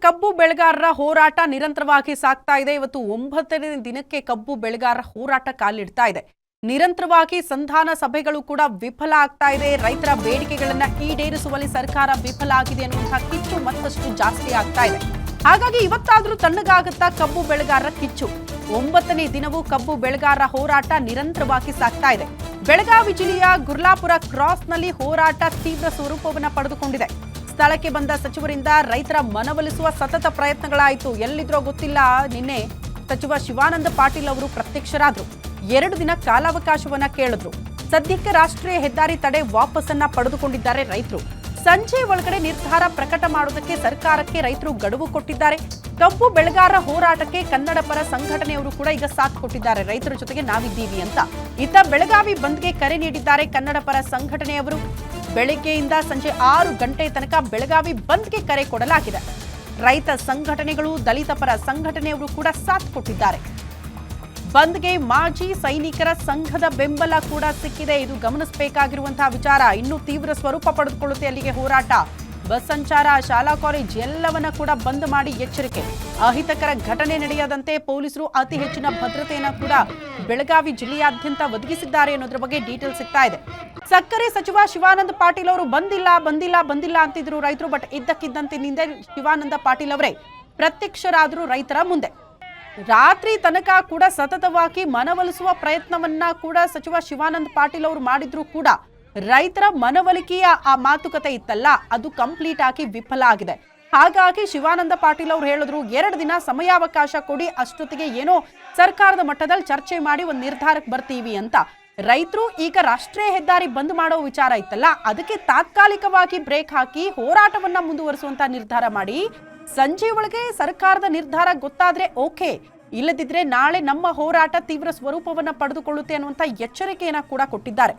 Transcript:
ಕಬ್ಬು ಬೆಳೆಗಾರರ ಹೋರಾಟ ನಿರಂತರವಾಗಿ ಸಾಗ್ತಾ ಇದೆ. ಇವತ್ತು 9ನೇ ದಿನಕ್ಕೆ ಕಬ್ಬು ಬೆಳೆಗಾರರ ಹೋರಾಟ ಕಾಲಿಡ್ತಾ ಇದೆ. ನಿರಂತರವಾಗಿ ಸಂಧಾನ ಸಭೆಗಳು ಕೂಡ ವಿಫಲ ಆಗ್ತಾ ಇದೆ. ರೈತರ ಬೇಡಿಕೆಗಳನ್ನ ಈಡೇರಿಸುವಲ್ಲಿ ಸರ್ಕಾರ ವಿಫಲ ಆಗಿದೆ ಅನ್ನುವಂತಹ ಕಿಚ್ಚು ಮತ್ತಷ್ಟು ಜಾಸ್ತಿ ಆಗ್ತಾ ಇದೆ. ಹಾಗಾಗಿ ಇವತ್ತಾದ್ರೂ ತಣ್ಣಗಾಗುತ್ತಾ ಕಬ್ಬು ಬೆಳೆಗಾರರ ಕಿಚ್ಚು. 9ನೇ ದಿನವೂ ಕಬ್ಬು ಬೆಳೆಗಾರರ ಹೋರಾಟ ನಿರಂತರವಾಗಿ ಸಾಗ್ತಾ ಇದೆ. ಬೆಳಗಾವಿ ಜಿಲ್ಲೆಯ ಗುರ್ಲಾಪುರ ಕ್ರಾಸ್ನಲ್ಲಿ ಹೋರಾಟ ತೀವ್ರ ಸ್ವರೂಪವನ್ನು ಪಡೆದುಕೊಂಡಿದೆ. ಸ್ಥಳಕ್ಕೆ ಬಂದ ಸಚಿವರಿಂದ ರೈತರ ಮನವೊಲಿಸುವ ಸತತ ಪ್ರಯತ್ನಗಳಾಯಿತು. ಎಲ್ಲಿದ್ರೋ ಗೊತ್ತಿಲ್ಲ, ನಿನ್ನೆ ಸಚಿವ ಶಿವಾನಂದ ಪಾಟೀಲ್ ಅವರು ಪ್ರತ್ಯಕ್ಷರಾದ್ರು. 2 ದಿನ ಕಾಲಾವಕಾಶವನ್ನ ಕೇಳಿದ್ರು. ಸದ್ಯಕ್ಕೆ ರಾಷ್ಟ್ರೀಯ ಹೆದ್ದಾರಿ ತಡೆ ವಾಪಸ್ಸನ್ನ ಪಡೆದುಕೊಂಡಿದ್ದಾರೆ ರೈತರು. ಸಂಜೆ ಒಳಗಡೆ ನಿರ್ಧಾರ ಪ್ರಕಟ ಮಾಡುವುದಕ್ಕೆ ಸರ್ಕಾರಕ್ಕೆ ರೈತರು ಗಡುವು ಕೊಟ್ಟಿದ್ದಾರೆ. ಕಬ್ಬು ಬೆಳೆಗಾರರ ಹೋರಾಟಕ್ಕೆ ಕನ್ನಡ ಪರ ಸಂಘಟನೆಯವರು ಕೂಡ ಈಗ ಸಾಥ್ ಕೊಟ್ಟಿದ್ದಾರೆ. ರೈತರ ಜೊತೆಗೆ ನಾವಿದ್ದೀವಿ ಅಂತ. ಇತ್ತ ಬೆಳಗಾವಿ ಬಂದ್ಗೆ ಕರೆ ನೀಡಿದ್ದಾರೆ ಕನ್ನಡ ಪರ ಸಂಘಟನೆಯವರು. ಬೆಳಗ್ಗೆಯಿಂದ ಸಂಜೆ 6 ಗಂಟೆ ತನಕ ಬೆಳಗಾವಿ ಬಂದ್ಗೆ ಕರೆ ಕೊಡಲಾಗಿದೆ. ರೈತ ಸಂಘಟನೆಗಳು, ದಲಿತ ಪರ ಸಂಘಟನೆಯವರು ಕೂಡ ಸಾಥ್ ಕೊಟ್ಟಿದ್ದಾರೆ. ಬಂದ್ಗೆ ಮಾಜಿ ಸೈನಿಕರ ಸಂಘದ ಬೆಂಬಲ ಕೂಡ ಸಿಕ್ಕಿದೆ. ಇದು ಗಮನಿಸಬೇಕಾಗಿರುವಂತಹ ವಿಚಾರ. ಇನ್ನೂ ತೀವ್ರ ಸ್ವರೂಪ ಪಡೆದುಕೊಳ್ಳುತ್ತೆ ಅಲ್ಲಿಗೆ ಹೋರಾಟ. ಬಸ್ ಸಂಚಾರ, ಶಾಲಾ ಕಾಲೇಜ್ ಎಲ್ಲವನ್ನ ಕೂಡ ಬಂದ್ ಮಾಡಿ ಎಚ್ಚರಿಕೆ. ಅಹಿತಕರ ಘಟನೆ ನಡೆಯದಂತೆ ಪೊಲೀಸರು ಅತಿ ಹೆಚ್ಚಿನ ಭದ್ರತೆಯನ್ನು ಕೂಡ ಬೆಳಗಾವಿ ಜಿಲ್ಲೆಯಾದ್ಯಂತ ಒದಗಿಸಿದ್ದಾರೆ ಅನ್ನೋದ್ರ ಬಗ್ಗೆ ಡೀಟೇಲ್ ಸಿಗ್ತಾ ಇದೆ. ಸಕ್ಕರೆ ಸಚಿವ ಶಿವಾನಂದ ಪಾಟೀಲ್ ಅವರು ಬಂದಿಲ್ಲ ಅಂತಿದ್ರು ರೈತರು. ಬಟ್ ಇದ್ದಕ್ಕಿದ್ದಂತೆ ನಿಂದೆ ಶಿವಾನಂದ ಪಾಟೀಲ್ ಅವರೇ ಪ್ರತ್ಯಕ್ಷರಾದ್ರು ರೈತರ ಮುಂದೆ. ರಾತ್ರಿ ತನಕ ಕೂಡ ಸತತವಾಗಿ ಮನವೊಲಿಸುವ ಪ್ರಯತ್ನವನ್ನ ಕೂಡ ಸಚಿವ ಶಿವಾನಂದ ಪಾಟೀಲ್ ಅವರು ಮಾಡಿದ್ರು ಕೂಡ ರೈತರ ಮನವೊಲಿಕೆಯ ಆ ಮಾತುಕತೆ ಇತ್ತಲ್ಲ, ಅದು ಕಂಪ್ಲೀಟ್ ಆಗಿ ವಿಫಲ ಆಗಿದೆ. ಹಾಗಾಗಿ ಶಿವಾನಂದ ಪಾಟೀಲ್ ಅವರು ಹೇಳಿದ್ರು, 2 ದಿನ ಸಮಯಾವಕಾಶ ಕೊಡಿ, ಅಷ್ಟೊತ್ತಿಗೆ ಏನೋ ಸರ್ಕಾರದ ಮಟ್ಟದಲ್ಲಿ ಚರ್ಚೆ ಮಾಡಿ ಒಂದು ನಿರ್ಧಾರಕ್ಕೆ ಬರ್ತೀವಿ ಅಂತ. ರೈತರು ಈಗ ರಾಷ್ಟ್ರೀಯ ಹೆದ್ದಾರಿ ಬಂದ್ ಮಾಡೋ ವಿಚಾರ ಇತ್ತಲ್ಲ, ಅದಕ್ಕೆ ತಾತ್ಕಾಲಿಕವಾಗಿ ಬ್ರೇಕ್ ಹಾಕಿ ಹೋರಾಟವನ್ನ ಮುಂದುವರಿಸುವಂತ ನಿರ್ಧಾರ ಮಾಡಿ ಸಂಜೆ ಒಳಗೆ ಸರ್ಕಾರದ ನಿರ್ಧಾರ ಗೊತ್ತಾದ್ರೆ ಓಕೆ, ಇಲ್ಲದಿದ್ರೆ ನಾಳೆ ನಮ್ಮ ಹೋರಾಟ ತೀವ್ರ ಸ್ವರೂಪವನ್ನ ಪಡೆದುಕೊಳ್ಳುತ್ತೆ ಅನ್ನುವಂತ ಎಚ್ಚರಿಕೆಯನ್ನ ಕೂಡ ಕೊಟ್ಟಿದ್ದಾರೆ.